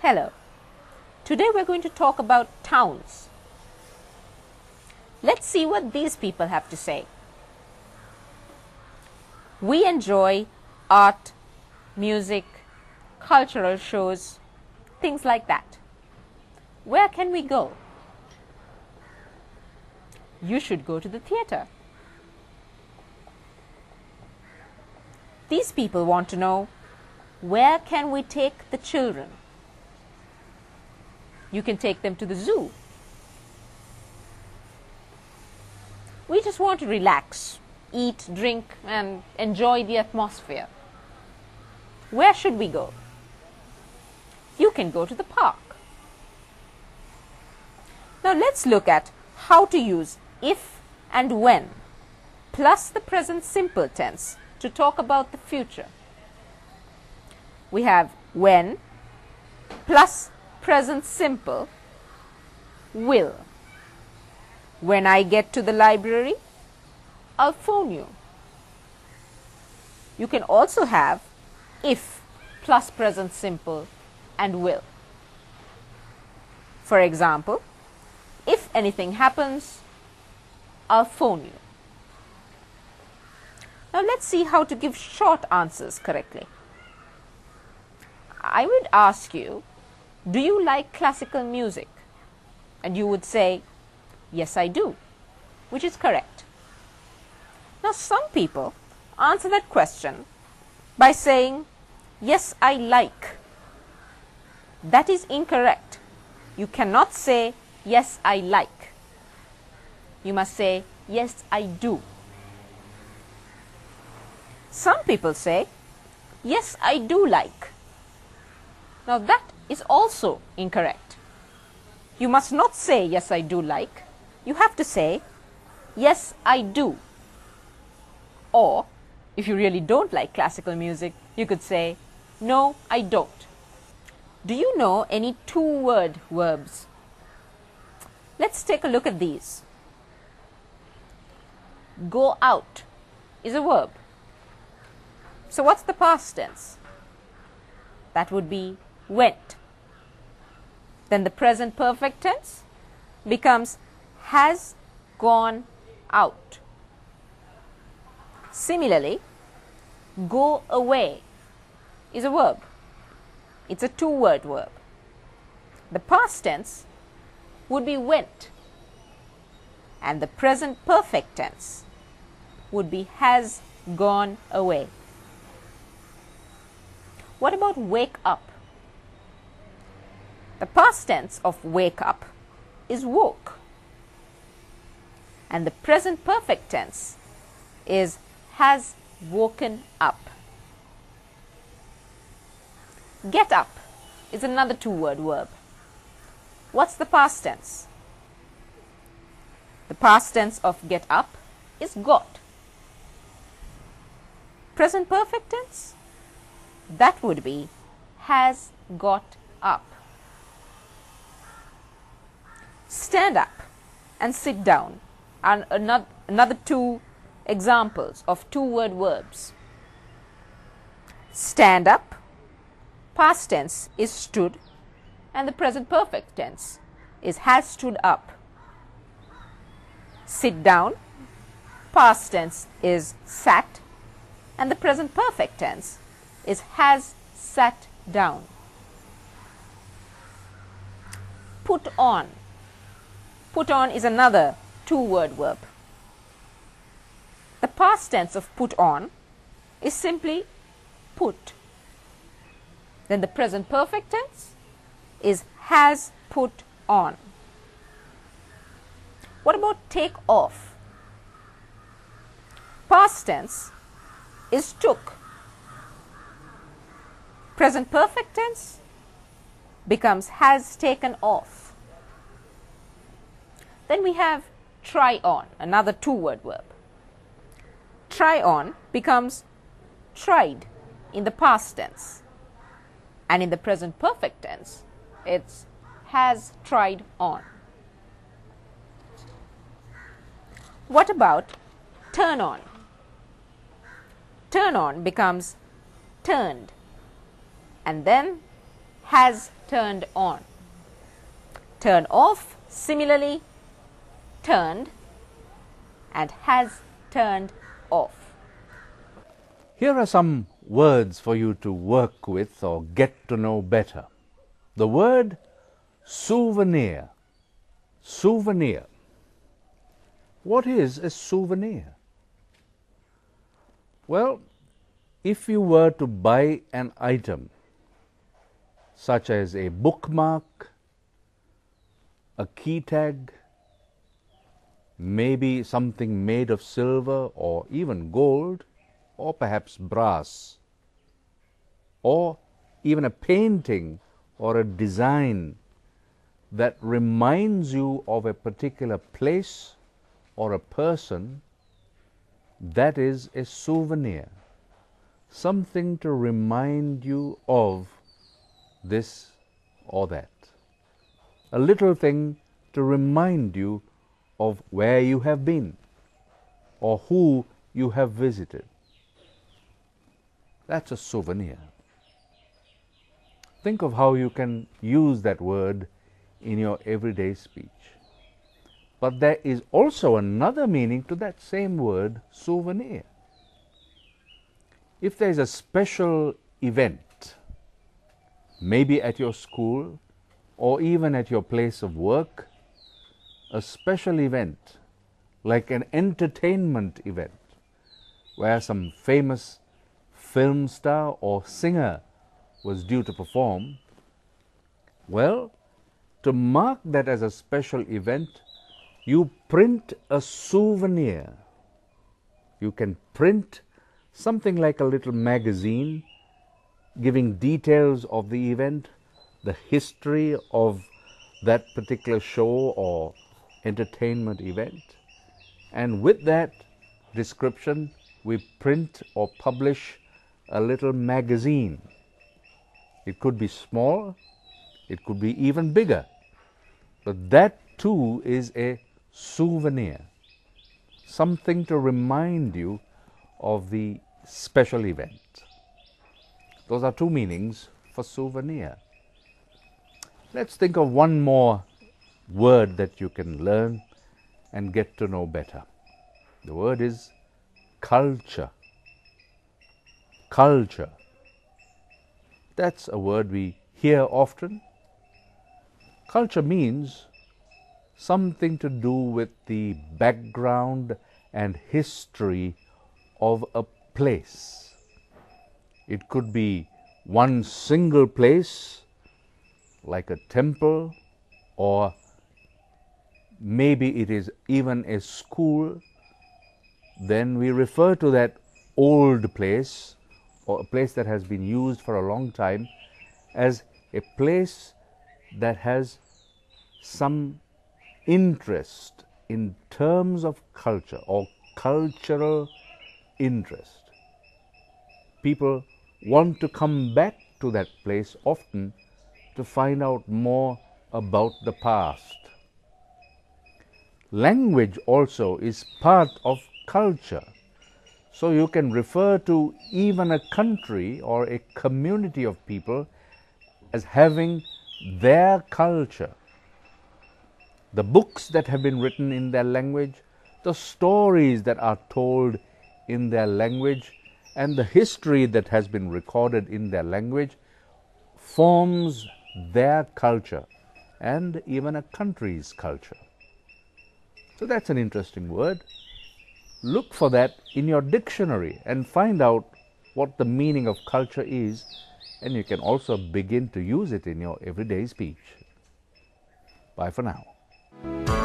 Hello. Today we're going to talk about towns. Let's see what these people have to say. We enjoy art, music, cultural shows, things like that. Where can we go? You should go to the theatre. These people want to know, where can we take the children? You can take them to the zoo. We just want to relax, eat, drink, and enjoy the atmosphere. Where should we go? You can go to the park. Now let's look at how to use if and when plus the present simple tense to talk about the future. We have when plus present simple will. When I get to the library, I'll phone you. You can also have if plus present simple and will. For example, if anything happens, I'll phone you. Now let's see how to give short answers correctly. I would ask you, do you like classical music? And you would say, yes, I do, which is correct. Now some people answer that question by saying, yes, I like. That is incorrect. You cannot say, yes, I like. You must say, yes, I do. Some people say, yes, I do like. Now that is also incorrect. You must not say, yes, I do like. You have to say, yes, I do. Or, if you really don't like classical music, you could say, no, I don't. Do you know any two-word verbs? Let's take a look at these. Go out is a verb. So what's the past tense? That would be went. Then the present perfect tense becomes has gone out. Similarly, go away is a verb. It's a two-word verb. The past tense would be went, and the present perfect tense would be has gone away. What about wake up? The past tense of wake up is woke, and the present perfect tense is has woken up. Get up is another two-word verb. What's the past tense? The past tense of get up is got. Present perfect tense? That would be has got up. Stand up and sit down are another two examples of two-word verbs. Stand up, past tense is stood, and the present perfect tense is has stood up. Sit down, past tense is sat, and the present perfect tense is has sat down. Put on. Put on is another two-word verb. The past tense of put on is simply put. Then the present perfect tense is has put on. What about take off? Past tense is took. Present perfect tense becomes has taken off. Then we have try on, another two-word verb. Try on becomes tried in the past tense, and in the present perfect tense it's has tried on. What about turn on? Turn on becomes turned, and then has turned on. Turn off, similarly, turned and has turned off. Here are some words for you to work with or get to know better. The word souvenir. Souvenir. What is a souvenir? Well, if you were to buy an item such as a bookmark, a key tag, maybe something made of silver or even gold, or perhaps brass, or even a painting or a design that reminds you of a particular place or a person, that is a souvenir. Something to remind you of this or that. A little thing to remind you of where you have been or who you have visited. That's a souvenir. Think of how you can use that word in your everyday speech. But there is also another meaning to that same word, souvenir. If there is a special event, maybe at your school or even at your place of work, a special event like an entertainment event where some famous film star or singer was due to perform, well, to mark that as a special event, you print a souvenir. You can print something like a little magazine giving details of the event, the history of that particular show or entertainment event. And with that description, we print or publish a little magazine. It could be small, it could be even bigger, but that too is a souvenir, something to remind you of the special event. Those are two meanings for souvenir. Let's think of one more word that you can learn and get to know better. The word is culture. Culture. That's a word we hear often. Culture means something to do with the background and history of a place. It could be one single place, like a temple, or maybe it is even a school. Then we refer to that old place or a place that has been used for a long time as a place that has some interest in terms of culture or cultural interest. People want to come back to that place often to find out more about the past. Language also is part of culture. So you can refer to even a country or a community of people as having their culture. The books that have been written in their language, the stories that are told in their language, and the history that has been recorded in their language forms their culture and even a country's culture. So that's an interesting word. Look for that in your dictionary and find out what the meaning of culture is, and you can also begin to use it in your everyday speech. Bye for now.